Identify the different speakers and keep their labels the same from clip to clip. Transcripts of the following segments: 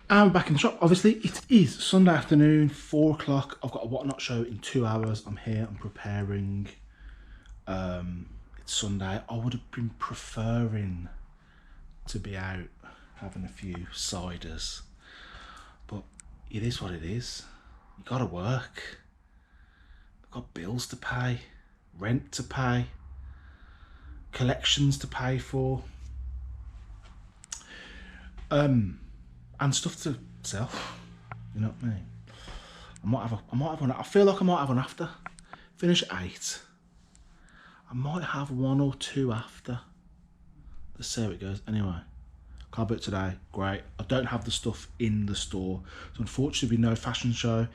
Speaker 1: I'm back in the shop. Obviously, it is Sunday afternoon, 4 o'clock. I've got a Whatnot show in 2 hours. I'm here, I'm preparing. It's Sunday. I would have been preferring to be out having a few ciders, but it is what it is. You gotta work. I've got bills to pay, rent to pay, collections to pay for, and stuff to sell. You know what I mean? I might have one. I feel like I might have one after. Finish at 8. I might have 1 or 2 after. Let's see how it goes. Anyway, can't book today. Great. I don't have the stuff in the store, so unfortunately, no fashion show.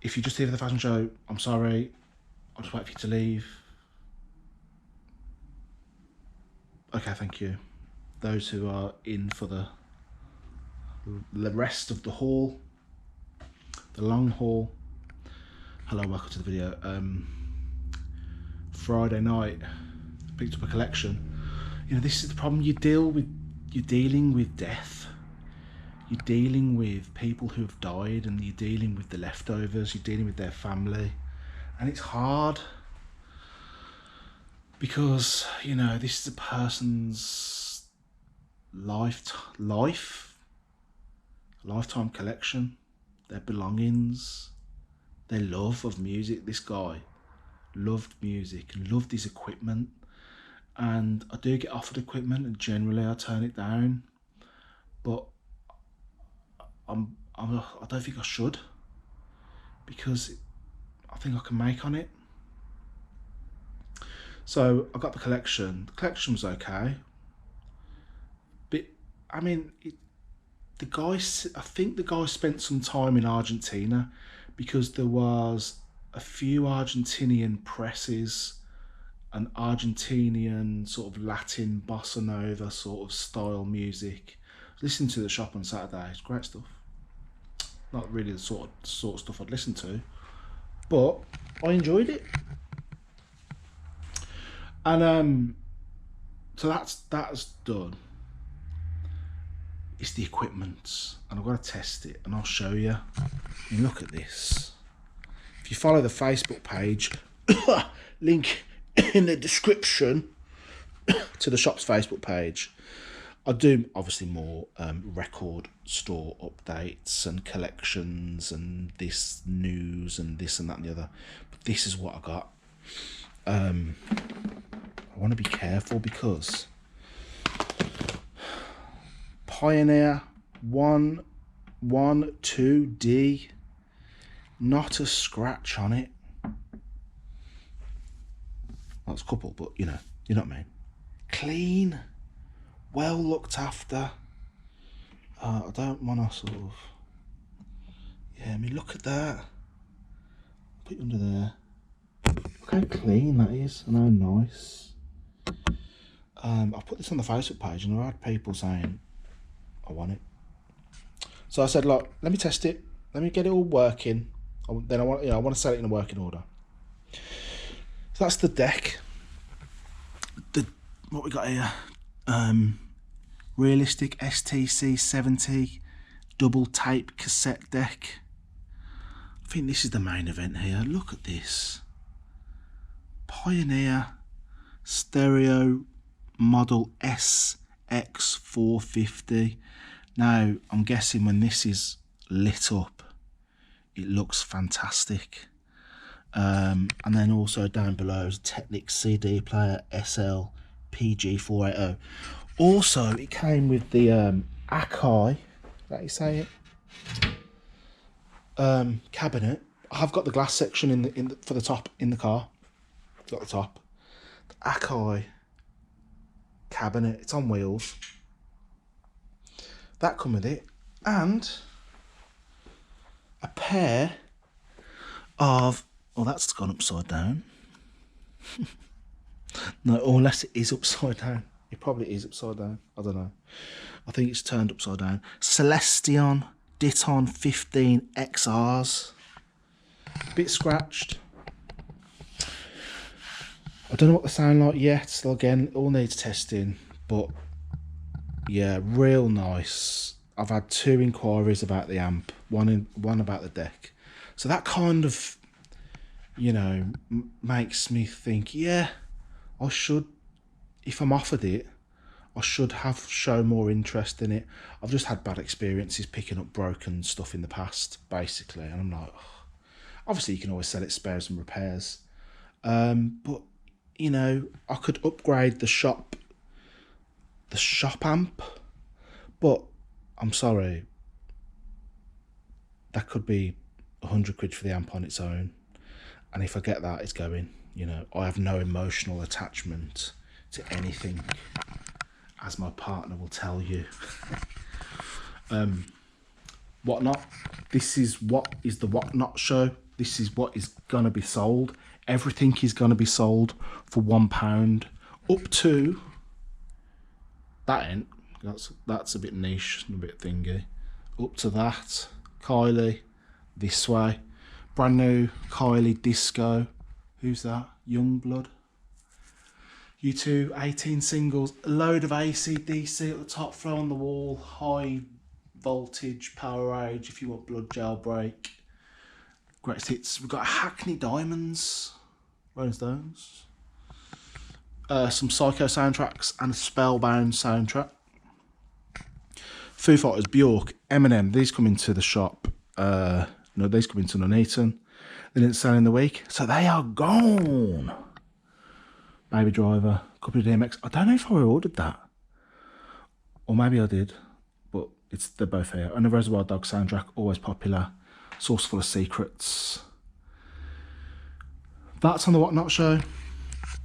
Speaker 1: If you just here for the fashion show, I'm sorry. I'll just wait for you to leave. Okay, thank you. Those who are in for the rest of the haul, the long haul. Hello, welcome to the video. Friday night, picked up a collection. You know, this is the problem. You're dealing with death. You're dealing with people who have died, and you're dealing with the leftovers. You're dealing with their family, and it's hard because, you know, this is a person's lifetime collection, their belongings, their love of music. This guy loved music and loved his equipment, and I do get offered equipment and generally I turn it down, but I don't think I should, because I think I can make on it. So I got the collection. The collection was okay, but I mean, I think the guy spent some time in Argentina, because there was a few Argentinian presses, an Argentinian sort of Latin bossa nova sort of style music. Listening to the shop on Saturday, it's great stuff. Not really the sort of stuff I'd listen to, but I enjoyed it. And so that's done. It's the equipment, and I've got to test it, and I'll show you. And look at this. If you follow the Facebook page, link in the description to the shop's Facebook page. I do obviously more record store updates and collections and this news and this and that and the other, but this is what I got. I want to be careful because Pioneer 112D, not a scratch on it. That's a couple, but you know what I mean. Clean, well looked after. I don't want to sort of, yeah, I mean, look at that. Put it under there. Look how clean that is, and how nice. I put this on the Facebook page, and I had people saying, I want it. So I said, look, let me test it. Let me get it all working. Then I want to sell it in a working order. So that's the deck. What we got here, realistic STC 70 double tape cassette deck. I think this is the main event here. Look at this. Pioneer stereo model SX450. Now, I'm guessing when this is lit up, it looks fantastic. And then also down below is Technics CD player SL PG480. Also, it came with the Akai, that you say it, cabinet. I've got the glass section for the top in the car. Got the top. The Akai cabinet. It's on wheels. That come with it, and a pair of. Oh, that's gone upside down. No, or unless it is upside down. It probably is upside down. I don't know. I think it's turned upside down. Celestion Diton 15 XRs. A bit scratched. I don't know what they sound like yet. So again, it all needs testing. But yeah, real nice. I've had 2 inquiries about the amp, one about the deck. So that kind of, you know, makes me think, yeah, I should, if I'm offered it, I should have shown more interest in it. I've just had bad experiences picking up broken stuff in the past, basically, and I'm like, oh. Obviously you can always sell it spares and repairs, but you know, I could upgrade the shop amp, but I'm sorry, that could be 100 quid for the amp on its own, and if I get that, it's going. You know, I have no emotional attachment to anything, as my partner will tell you. Whatnot. This is what is the Whatnot show. This is what is gonna be sold. Everything is gonna be sold for £1, up to that end. That's a bit niche and a bit thingy. Up to that, Kylie, this way, brand new Kylie Disco. Who's that? Youngblood. U2 18 singles, a load of AC/DC at the top, flow on the wall, high voltage, power age if you want blood jailbreak. Greatest hits. We've got Hackney Diamonds, Rolling Stones, some Psycho soundtracks and a Spellbound soundtrack. Foo Fighters, Bjork, Eminem. These come into the shop. No, these come into Nuneaton. They didn't sell in the week, so they are gone. Baby Driver, a couple of DMX. I don't know if I ordered that, or maybe I did, but they're both here. And the Reservoir Dogs soundtrack, always popular. Source Full of Secrets. That's on the Whatnot show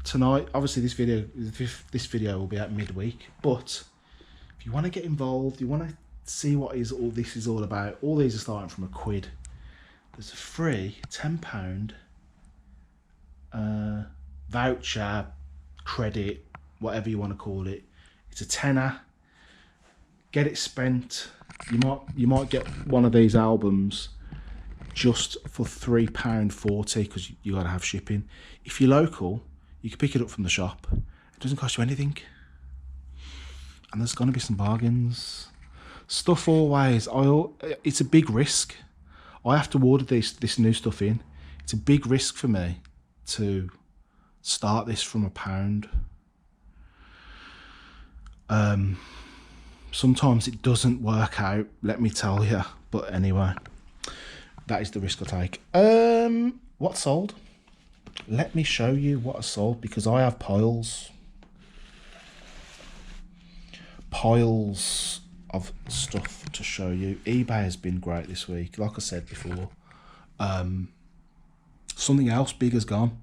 Speaker 1: tonight. Obviously, this video will be out midweek. But if you want to get involved, you want to see what all this is all about. All these are starting from £1. There's a free £10 voucher, credit, whatever you want to call it. It's a tenner. Get it spent. You might get one of these albums just for £3.40 because you got to have shipping. If you're local, you can pick it up from the shop. It doesn't cost you anything, and there's going to be some bargains. Stuff always. It's a big risk. I have to order this new stuff in. It's a big risk for me to start this from £1. Sometimes it doesn't work out, let me tell you. But anyway, that is the risk I take. What sold? Let me show you what I sold, because I have piles of stuff to show you. eBay has been great this week. Like I said before, something else big has gone.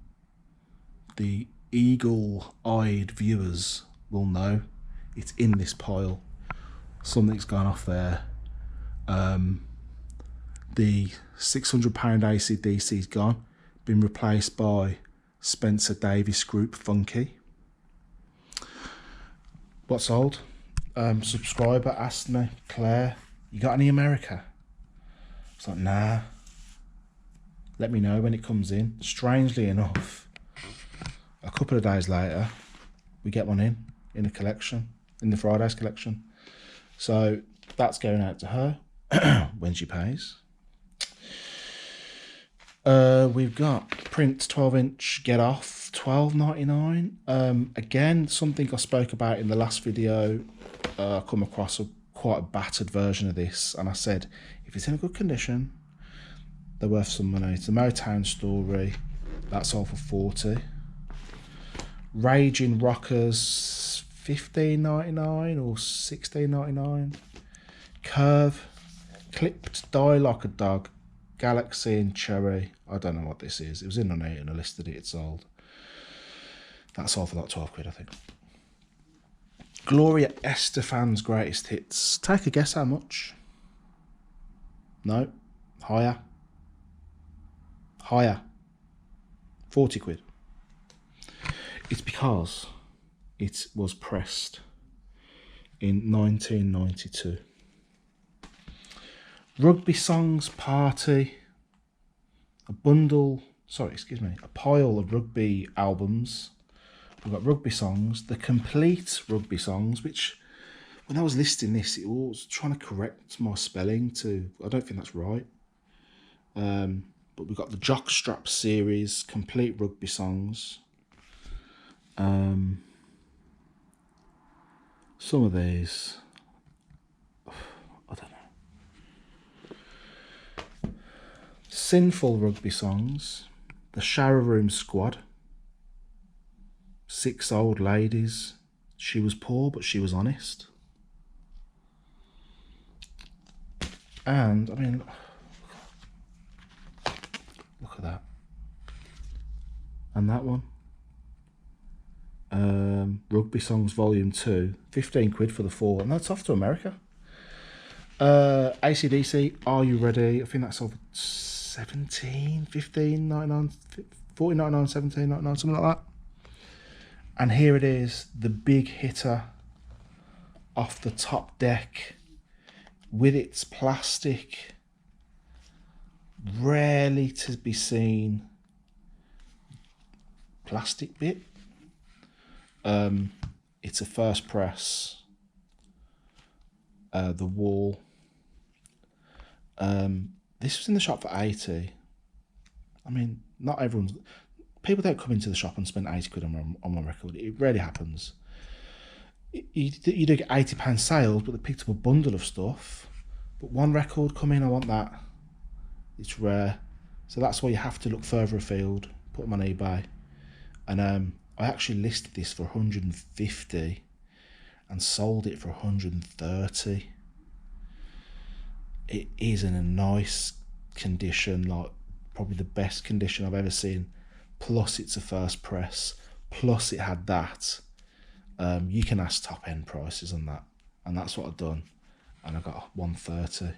Speaker 1: The eagle-eyed viewers will know it's in this pile. Something's gone off there. The £600 AC/DC's gone, been replaced by Spencer Davis Group Funky. What sold? Subscriber asked me, Claire, you got any America? I was like, nah. Let me know when it comes in. Strangely enough, a couple of days later, we get one in a collection, in the Fridays collection. So that's going out to her when she pays. We've got Prince 12-inch Get Off, $12.99. Again, something I spoke about in the last video. I come across quite a battered version of this, and I said, if it's in a good condition, they're worth some money. It's a Motown Story. That's all for $40. Raging Rockers, $15.99 or $16.99. Curve, Clipped Die Like a Dog, Galaxy and Cherry. I don't know what this is. It was in on it and I listed it. It sold. That sold for like 12 quid, I think. Gloria Estefan's Greatest Hits. Take a guess how much? No. Higher. Higher. 40 quid. It's because it was pressed in 1992. Rugby Songs Party. A pile of rugby albums. We've got Rugby Songs, the complete Rugby Songs, which when I was listing this, it was trying to correct my spelling to, I don't think that's right. But we've got the Jockstrap series, complete rugby songs. Some of these, I don't know. Sinful rugby songs, the Shower Room Squad, 6 Old Ladies, She Was Poor But She Was Honest. And, I mean, look at that. And that one. Rugby Songs Volume 2, 15 quid for the 4, and that's off to America. AC/DC, Are You Ready? I think that's over 17, 15, 99, 40, 99, 17, 99, something like that. And here it is, the big hitter off the top deck with its plastic, rarely to be seen plastic bit. It's a first press. The Wall. This was in the shop for 80. I mean, not everyone's. People don't come into the shop and spend 80 quid on one record. It rarely happens. You do get £80 sales, but they picked up a bundle of stuff. But one record, come in, I want that. It's rare. So that's why you have to look further afield, put them on eBay. And I actually listed this for 150 and sold it for 130. It is in a nice condition, like probably the best condition I've ever seen. Plus it's a first press, plus it had that. You can ask top end prices on that, and that's what I've done, and I got 130.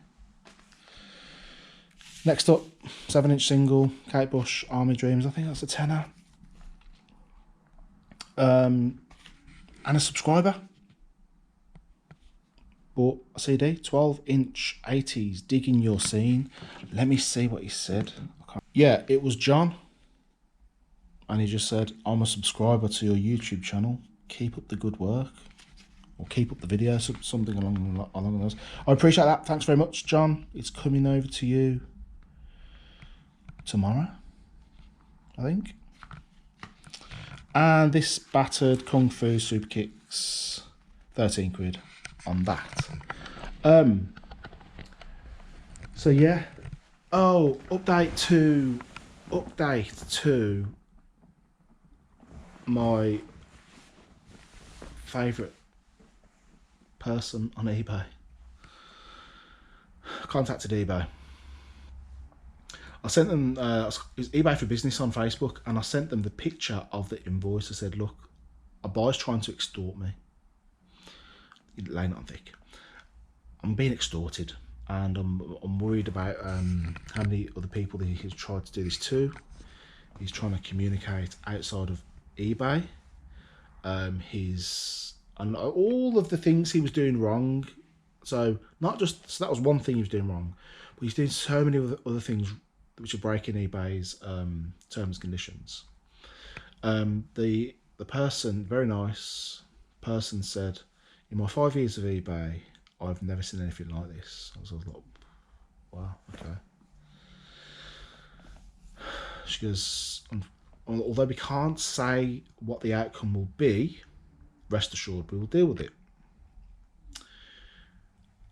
Speaker 1: Next up, 7-inch single, Kate Bush, Army Dreams. I think that's a tenner. And a subscriber bought a CD, 12-inch 80s, Digging Your Scene. Let me see what he said. Yeah, it was John. And he just said, I'm a subscriber to your YouTube channel. Keep up the good work. Or keep up the videos, something along those. I appreciate that. Thanks very much, John. It's coming over to you tomorrow, I think. And this battered Kung Fu Super Kicks, 13 quid on that. So yeah. Oh, update to my favourite person on eBay. Contacted eBay. I sent them, it was eBay for Business on Facebook, and I sent them the picture of the invoice. I said, look, a buyer's trying to extort me. Laying it on thick. I'm being extorted, and I'm worried about how many other people he's tried to do this to. He's trying to communicate outside of eBay. And all of the things he was doing wrong. So that was one thing he was doing wrong, but he's doing so many other things which are breaking eBay's terms and conditions. The person, very nice person, said, in my 5 years of eBay, I've never seen anything like this. I was like, wow, okay. She goes, although we can't say what the outcome will be, rest assured we will deal with it.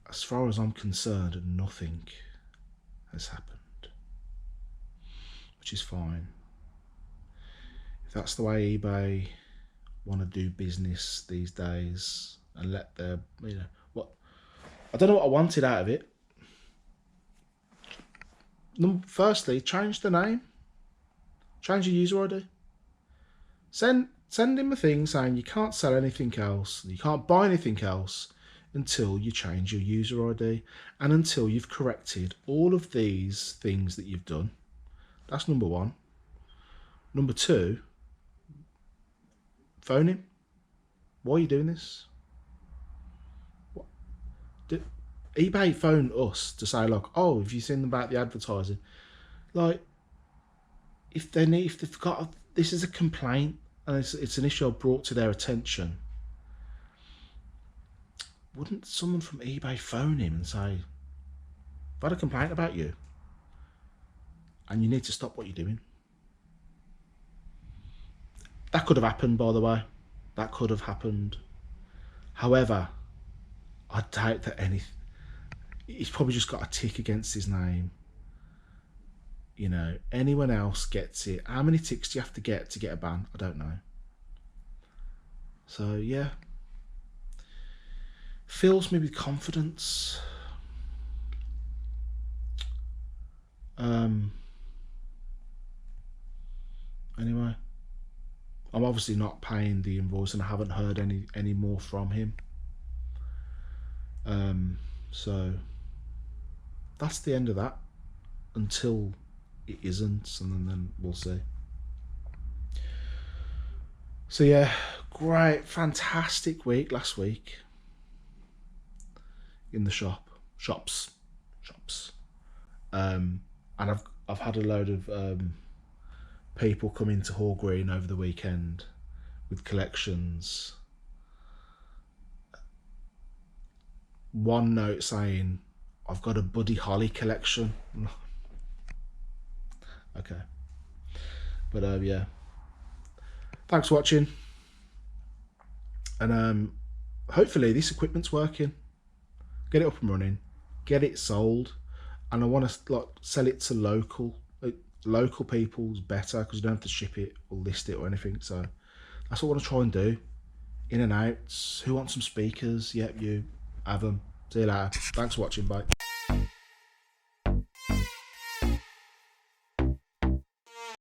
Speaker 1: As far as I'm concerned, nothing has happened, which is fine. If that's the way eBay want to do business these days, and let their, what, I don't know what I wanted out of it. Firstly, change the name, change your user ID. Send him a thing saying you can't sell anything else, you can't buy anything else until you change your user ID, and until you've corrected all of these things that you've done. That's number one. Number two, phone him. Why are you doing this? What? Did eBay phone us to say, like, oh, have you seen about the advertising? Like, if they've got, this is a complaint and it's an issue I've brought to their attention, wouldn't someone from eBay phone him and say, I've had a complaint about you and you need to stop what you're doing? That could have happened, by the way. That could have happened. However, I doubt that he's probably just got a tick against his name. You know, anyone else gets it. How many ticks do you have to get a ban? I don't know. So yeah, fills me with confidence. Anyway, I'm obviously not paying the invoice and I haven't heard any more from him. So that's the end of that until it isn't, and then we'll see. So yeah, great, fantastic week last week in the shops. And I've had a load of people come into Hall Green over the weekend with collections. One note saying, I've got a Buddy Holly collection. Okay. But yeah. Thanks for watching. And hopefully this equipment's working. Get it up and running. Get it sold. And I want to like sell it to local people's better, because you don't have to ship it or list it or anything. So that's what I want to try and do. In and out. Who wants some speakers? Yep, you have them. See you later. Thanks for watching. Bye.